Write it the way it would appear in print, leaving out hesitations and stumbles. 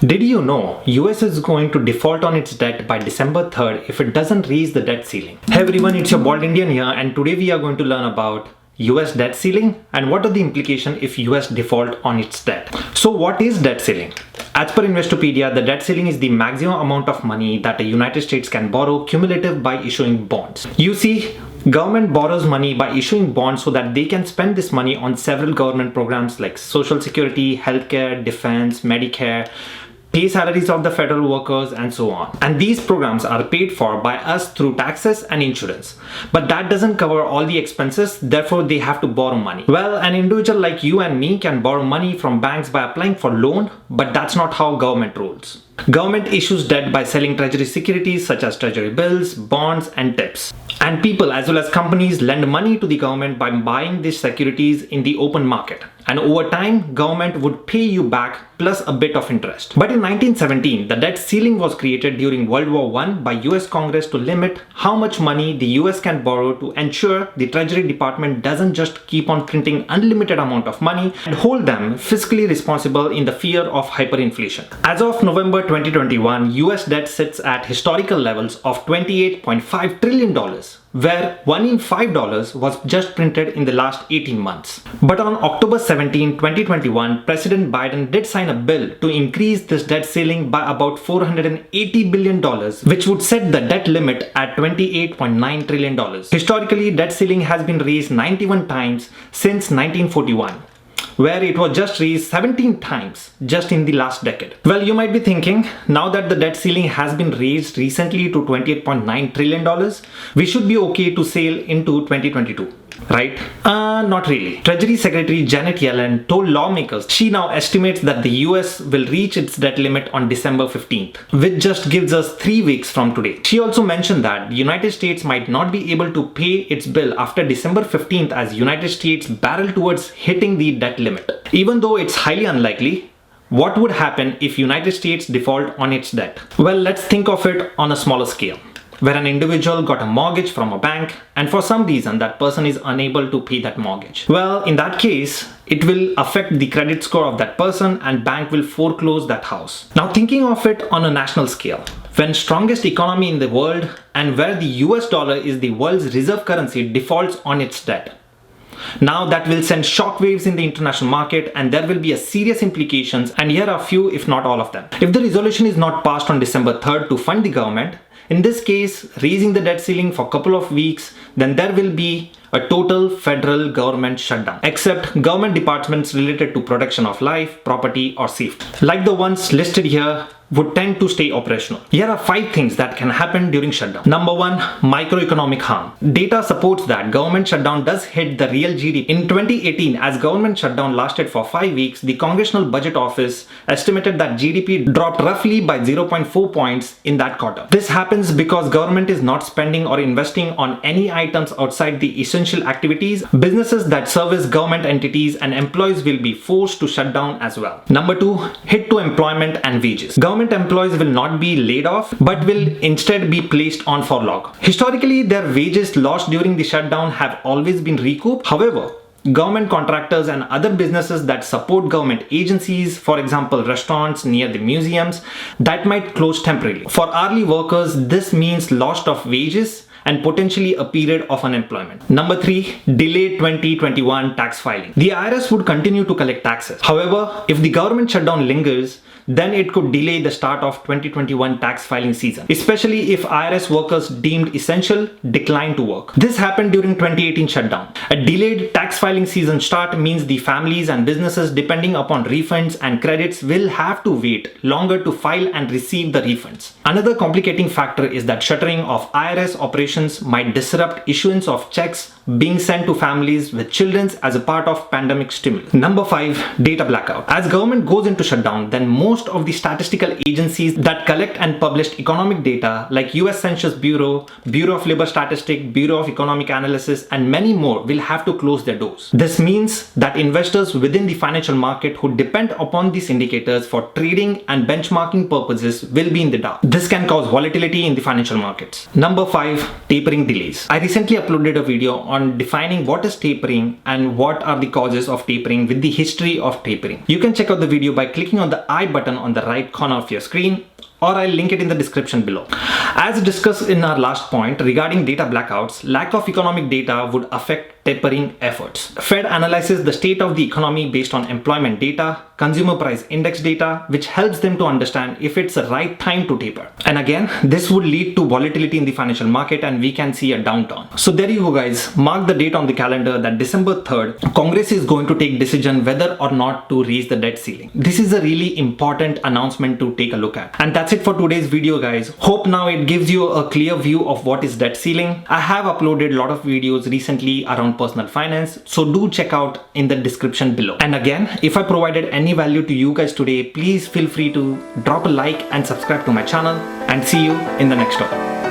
Did you know US is going to default on its debt by December 3rd if it doesn't raise the debt ceiling? Hey everyone, it's your bald Indian here, and today we are going to learn about US debt ceiling and what are the implications if US default on its debt. So what is debt ceiling? As per Investopedia, the debt ceiling is the maximum amount of money that the United States can borrow cumulative by issuing bonds. You see, government borrows money by issuing bonds so that they can spend this money on several government programs like Social Security, Healthcare, Defense, Medicare, pay salaries of the federal workers, and so on. And these programs are paid for by us through taxes and insurance. But that doesn't cover all the expenses, therefore they have to borrow money. Well, an individual like you and me can borrow money from banks by applying for loan, but that's not how government rules. Government issues debt by selling treasury securities such as treasury bills, bonds, and tips. And people as well as companies lend money to the government by buying these securities in the open market. And over time, government would pay you back plus a bit of interest. But in 1917, the debt ceiling was created during World War I by US Congress to limit how much money the US can borrow to ensure the Treasury Department doesn't just keep on printing unlimited amount of money and hold them fiscally responsible in the fear of hyperinflation. As of November 2021, US debt sits at historical levels of $28.5 trillion, where $1 in $5 was just printed in the last 18 months. But on October 17, 2021, President Biden did sign a bill to increase this debt ceiling by about $480 billion, which would set the debt limit at $28.9 trillion. Historically, debt ceiling has been raised 91 times since 1941. Where it was just raised 17 times just in the last decade. Well, you might be thinking, now that the debt ceiling has been raised recently to $28.9 trillion, we should be okay to sail into 2022. Right? Not really. Treasury Secretary Janet Yellen told lawmakers she now estimates that the US will reach its debt limit on December 15th, which just gives us 3 weeks from today. She also mentioned that the United States might not be able to pay its bill after December 15th as United States barrel towards hitting the debt limit. Even though it's highly unlikely, what would happen if United States default on its debt? Well, let's think of it on a smaller scale, where an individual got a mortgage from a bank and for some reason that person is unable to pay that mortgage. Well, in that case, it will affect the credit score of that person and bank will foreclose that house. Now thinking of it on a national scale, when strongest economy in the world and where the US dollar is the world's reserve currency defaults on its debt, now that will send shockwaves in the international market and there will be a serious implications, and here are few if not all of them. If the resolution is not passed on December 3rd to fund the government, in this case, raising the debt ceiling for a couple of weeks, then there will be a total federal government shutdown, except government departments related to protection of life, property, or safety, like the ones listed here, would tend to stay operational. Here are 5 things that can happen during shutdown. Number 1, microeconomic harm. Data supports that government shutdown does hit the real GDP. In 2018, as government shutdown lasted for 5 weeks, the Congressional Budget Office estimated that GDP dropped roughly by 0.4 points in that quarter. This happens because government is not spending or investing on any items outside the essential activities. Businesses that service government entities and employees will be forced to shut down as well. Number 2, hit to employment and wages. Government employees will not be laid off but will instead be placed on furlough. Historically, their wages lost during the shutdown have always been recouped. However, government contractors and other businesses that support government agencies, for example restaurants near the museums, that might close temporarily. For hourly workers, this means loss of wages and potentially a period of unemployment. Number 3, delayed 2021 tax filing. The IRS would continue to collect taxes. However, if the government shutdown lingers, then it could delay the start of 2021 tax filing season, especially if IRS workers deemed essential decline to work. This happened during 2018 shutdown. A delayed tax filing season start means the families and businesses depending upon refunds and credits will have to wait longer to file and receive the refunds. Another complicating factor is that shuttering of IRS operations might disrupt issuance of checks being sent to families with children as a part of pandemic stimulus. Number 5, data blackout. As government goes into shutdown, then most of the statistical agencies that collect and publish economic data like US Census Bureau, Bureau of Labor Statistics, Bureau of Economic Analysis, and many more will have to close their doors. This means that investors within the financial market who depend upon these indicators for trading and benchmarking purposes will be in the dark. This can cause volatility in the financial markets. Number 5, tapering delays. I recently uploaded a video on on defining what is tapering and what are the causes of tapering with the history of tapering. You can check out the video by clicking on the I button on the right corner of your screen, or I'll link it in the description below. As discussed in our last point regarding data blackouts, lack of economic data would affect tapering efforts. Fed analyzes the state of the economy based on employment data, consumer price index data, which helps them to understand if it's the right time to taper. And again, this would lead to volatility in the financial market and we can see a downturn. So there you go guys, mark the date on the calendar that December 3rd, Congress is going to take decision whether or not to raise the debt ceiling. This is a really important announcement to take a look at. And that's it for today's video guys. Hope now it gives you a clear view of what is debt ceiling. I have uploaded a lot of videos recently around personal finance, so do check out in the description below. And again, if I provided any value to you guys today, please feel free to drop a like and subscribe to my channel, and see you in the next one.